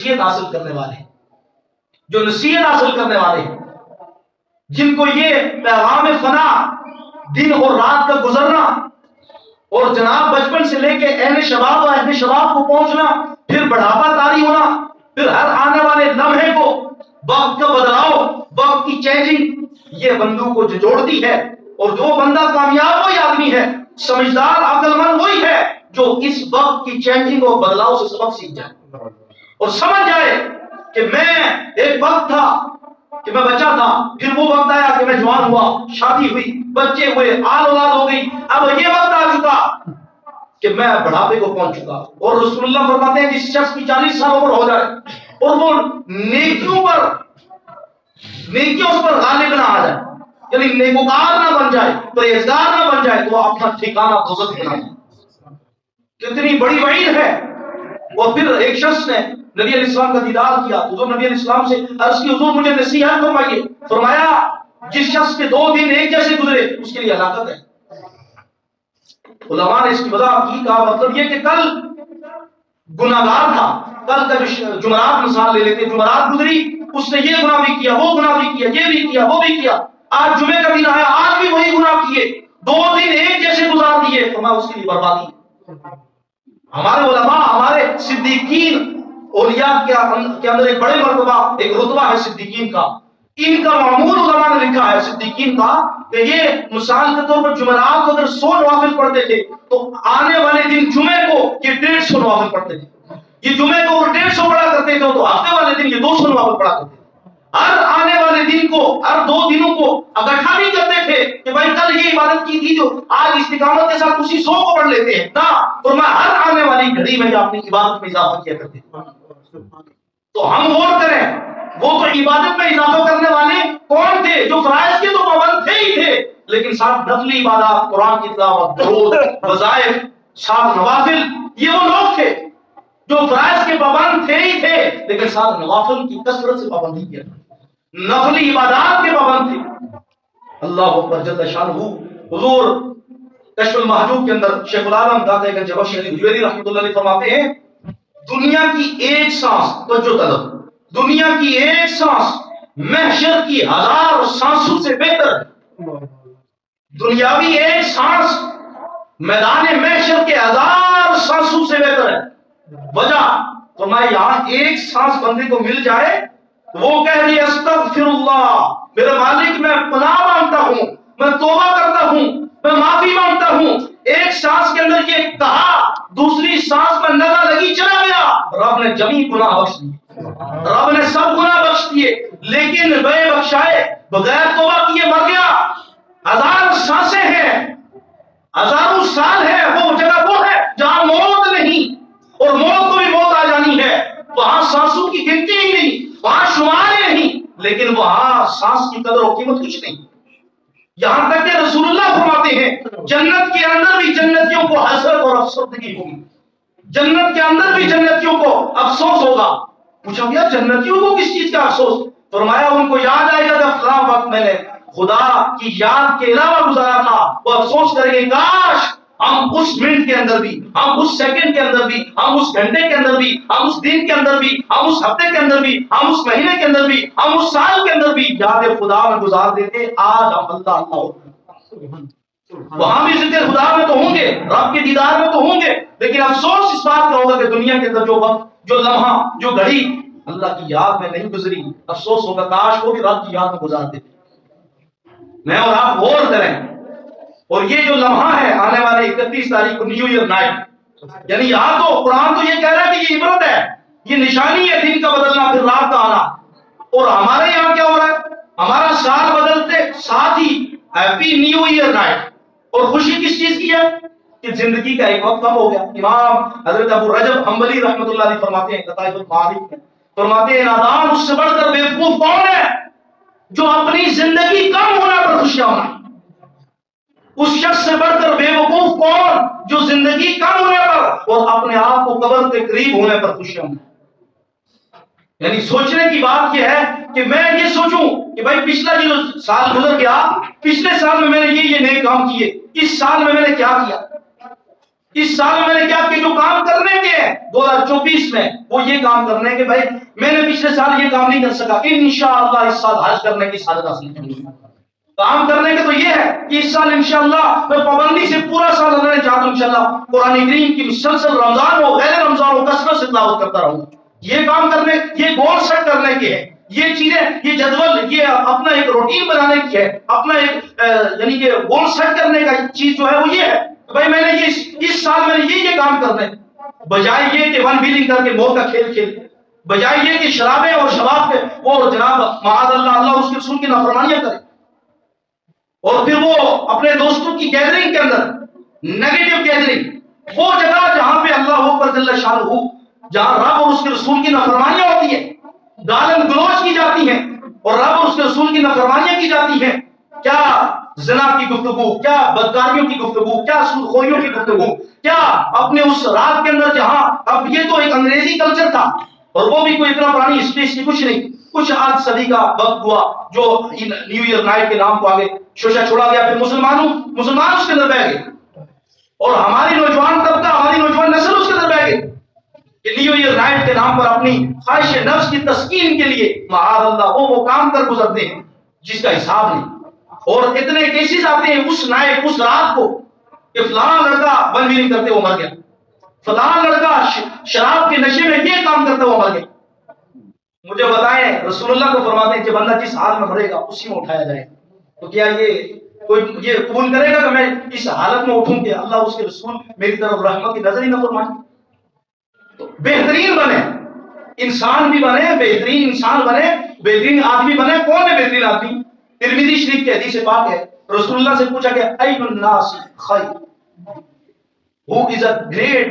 نصیحت حاصل کرنے والے ہیں، جو نصیحت حاصل کرنے والے ہیں، جن کو یہ پیغام فنا دن اور رات کا گزرنا اور جناب بچپن سے لے کے عین شباب و عہد شباب کو پہنچنا، پھر بڑھاپا طاری ہونا، پھر ہر آنے والے لمحے کو وقت کا بدلاؤ، وقت کی چینجنگ، یہ بندوں کو جوڑتی ہے. اور جو بندہ کامیاب وہی آدمی ہے، سمجھدار عقل مند وہی ہے جو اس وقت کی چینجنگ اور بدلاؤ سے سبق سیکھ جائے اور سمجھ جائے کہ میں ایک وقت تھا کہ میں بچہ تھا، پھر وہ وقت آیا کہ میں جوان ہوا، شادی ہوئی، بچے ہوئے، آل اولاد ہو گئی، اب یہ وقت آ چکا کہ میں بڑھاپے کو پہنچ چکا. اور رسول اللہ فرماتے ہیں جس شخص کی 40 سال عمر ہو جائے اور وہ نیکیوں اس پر غالب نہ آ جائے، یعنی نیکوکار نہ بن جائے، پرہیزگار نہ بن جائے، تو وہ اپنا ٹھکانہ دوزخ بنا جائے. کتنی بڑی وعید ہے. اور پھر ایک شخص نے نبی علیہ السلام کا دیدار کیا، حضور نبی علیہ السلام سے عرض کی حضور مجھے نصیحت فرمائیے. فرمایا جس شخص کے 2 دن ایک جیسے گزرے اس کے لیے ہلاکت ہے. علماء نے اس کی وضاحت کی، کہا مطلب یہ کہ کل گناہگار تھا، کل کا جو جمعرات مثال لے لیتے، جمعرات گزری، اس نے یہ گناہ بھی کیا، وہ گناہ بھی کیا، یہ بھی کیا، وہ بھی کیا، آج جمعے کا دن آیا، آج بھی وہی گناہ کیے، 2 دن ایک جیسے گزار دیے، فرمایا اس کے لیے بربادی. ہمارے علماء، ہمارے صدیقین، اولیاء کے اندر ایک بڑے مرتبہ ایک رتبہ ہے صدیقین کا. ان کا معمول علماء نے لکھا ہے صدیقین کا کہ یہ مثال کے طور پر جمعرات کو اگر 100 نوافل پڑھتے تھے تو آنے والے دن جمعے کو یہ 150 نوافل پڑھتے تھے. یہ جمعے کو اگر 150 پڑھا کرتے تھے تو ہفتے والے دن یہ 200 نوافل پڑھا کرتے تھے. ہر آنے والے دن کو، ہر 2 دنوں کو اکٹھا نہیں کرتے تھے کہ بھائی کل یہ عبادت کی تھی جو آج استقامت کے ساتھ اسی 100 کو پڑھ لیتے ہیں، نہ، تو میں ہر آنے والی گھڑی میں اپنی عبادت میں اضافہ کیا کرتے تھے. تو ہم غور کریں، وہ تو عبادت میں اضافہ کرنے والے کون تھے؟ جو فرائض کے تو پابند تھے ہی تھے، لیکن ساتھ نفلی عبادات، قرآن کی تلاوت، درود، وظائف، ساتھ نوافل، یہ وہ لوگ تھے جو فرائض کے پابند تھے ہی تھے، لیکن ساتھ نوافل کی کثرت سے پابندی کیا، نفلی عبادات کے پابند تھے. اللہ اکبر جل شانہ. حضور کشف المحجوب کے اندر شیخ العالم داتا گنج بخش علی حجویری رحمۃ اللہ علیہ فرماتے ہیں دنیا کی ایک سانس، توجہ طلب، دنیا کی ایک سانس محشر کی 1000 سانسوں سے بہتر ہے. دنیاوی ایک سانس میدان محشر کے 1000 سانسوں سے بہتر ہے. وجہ فرمایا یہاں ایک سانس بندے کو مل جائے تو وہ کہہ رہی استغفر اللہ، میرے مالک میں پناہ مانگتا ہوں، میں توبہ کرتا ہوں، میں معافی مانگتا ہوں. ایک سانس کے اندر یہ کہا، دوسری سانس میں نظر لگی چلا گیا، رب نے جمی گناہ بخش دیے، رب نے سب گناہ بخش دیے، لیکن بے بخشائے بغیر توبہ کیے مر گیا. 1000 سانسیں ہیں، ہزاروں سال ہے، وہ جگہ وہ ہے جہاں موت نہیں، اور موت کو بھی موت آ جانی ہے. وہاں سانسوں کی گنتی ہی نہیں، وہاں شمار ہی نہیں، لیکن وہاں سانس کی قدر و قیمت کچھ نہیں. یہاں تک کہ رسول اللہ فرماتے ہیں جنت کے اندر بھی جنتیوں کو حسرت اور افسردگی ہوگی، جنت کے اندر بھی جنتیوں کو افسوس ہوگا. پوچھا گیا جنتیوں کو کس چیز کا افسوس؟ فرمایا ان کو یاد آئے گا کہ فلاں وقت میں نے خدا کی یاد کے علاوہ گزارا تھا. وہ افسوس کریں گے کاش ہم اس منٹ کے اندر بھی، ہم اس سیکنڈ کے اندر بھی، ہم اس گھنٹے کے اندر بھی، ہم اس دن کے اندر بھی، ہم اس ہفتے کے اندر بھی، ہم اس مہینے کے اندر بھی، ہم اس سال کے اندر بھی یاد خدا میں گزار دیتے. آج ہم اللہ وہاں بھی ذکر خدا میں تو ہوں گے، رب کے دیدار میں تو ہوں گے، لیکن افسوس اس بات کا ہوگا کہ دنیا کے اندر جو وقت، جو لمحہ، جو گھڑی اللہ کی یاد میں نہیں گزری، افسوس ہوگا کاش وہ بھی رب کی یاد میں گزار دیتے. میں اور آپ غور کریں، اور یہ جو لمحہ ہے آنے والے 31 تاریخ کو نیو ایئر نائٹ، یعنی یہاں تو قرآن تو یہ کہہ رہا ہے کہ یہ عبرت ہے، یہ نشانی ہے دن کا بدلنا پھر رات کا آنا. اور ہمارے یہاں کیا ہو رہا ہے؟ ہمارا سال بدلتے ساتھ ہی ہیپی نیو ایئر نائٹ. اور خوشی کس چیز کی ہے؟ کہ زندگی کا ایک وقت کم ہو گیا. امام حضرت ابو رجب حنبلی رحمۃ اللہ علیہ فرماتے ہیں لطائف المعارف میں، فرماتے ہیں نادان اس سے بڑھ کر بیوقوف کون ہے جو اپنی زندگی کم ہونے پر خوشیاں منائے. اس شخص سے بڑھ کر بے وقوف کون جو زندگی کم ہونے پر اور اپنے آپ کو قبر کے قریب ہونے پر خوشیاں منائے. یعنی سوچنے کی بات یہ ہے کہ میں یہ سوچوں کہ بھائی پچھلا جو سال گزر گیا، پچھلے سال میں نے یہ نئے کام کیے، اس سال میں نے کیا کیا. اس سال میں نے کیا کہ جو کام کرنے کے ہیں 2024 میں وہ یہ کام کرنے کے بھائی میں نے پچھلے سال یہ کام نہیں کر سکا، انشاءاللہ اس سال حج کرنے کی سعادت حاصل کروں گا۔ کام کرنے کے تو یہ ہے کہ اس سال انشاءاللہ میں پابندی سے پورا سال اللہ نے چاہتا ہوں انشاءاللہ قرآن کریم کی مسلسل رمضان ہو غیر رمضان ہو کثرت سے تلاوت کرتا رہوں۔ یہ کام کرنے، یہ گول سیٹ کرنے کے ہے، یہ چیزیں، یہ جدول، یہ اپنا ایک روٹین بنانے کی ہے، اپنا ایک یعنی کہ گول سیٹ کرنے کا چیز جو ہے وہ یہ ہے بھائی میں نے یہ اس سال میں نے یہ کام کرنا ہے، بجائے یہ کہ ون ویلنگ کر کے موت کا کھیل کھیل، بجائے یہ کہ شرابیں اور شباب کے وہ جناب معاذ اللہ اللہ اس کے رسول کی نافرمانیاں کرے، اور پھر وہ اپنے دوستوں کی گیدرنگ کے اندر نیگیٹو گیدرنگ، وہ جگہ جہاں پہ اللہ اکبر جل شانہ، جہاں رب اور اس کے رسول کی نافرمانیاں ہوتی ہے، گالن گلوچ کی جاتی ہیں اور رب اور اس کے رسول کی نافرمانیاں کی جاتی ہیں، کیا زنا کی گفتگو، کیا بدکاریوں کی گفتگو، کیا سودخوریوں کی گفتگو، کیا اپنے اس رات کے اندر جہاں اب یہ تو ایک انگریزی کلچر تھا اور وہ بھی کوئی اتنا پرانی ہسٹری کی کچھ نہیں، کچھ آدھ صدی کا وقت ہوا جو نیو ایئر نائٹ کے نام کو آگے شوشہ چھوڑا گیا، پھر مسلمان اس کے اندر بہ گئے اور ہماری نوجوان طبقہ، ہماری نوجوان نسل اس کے اندر بہ گئی کہ نیو ایئر نائٹ کے نام پر اپنی خواہش نفس کی تسکین کے لیے معاذ اللہ وہ کام کر گزرتے ہیں جس کا حساب نہیں، اور اتنے کیسز آتے ہیں اس نائٹ اس رات کو کہ فلاں لڑکا ون ویلنگ کرتے وہ مر گیا، فلاں لڑکا شراب کے نشے میں یہ کام کرتے وہ مر گیا۔ مجھے بتائیں رسول اللہ کو فرماتے ہیں کہ بندہ جس حال میں مرے گا اسی میں اٹھایا جائے، تو کیا یہ کوئی یہ قبول کرے گا کہ میں اس حالت میں اٹھوں کہ اللہ اس کے رسول میری طرف رحمت کی نظر ہی نہ فرمائے؟ تو بہترین بنے، انسان بھی بنے، بہترین انسان بنے، بہترین آدمی بنے۔ کون ہے بہترین آدمی؟ ترمذی شریف کی حدیث پاک ہے، رسول اللہ سے پوچھا کہ ای الناس خیر، who is a great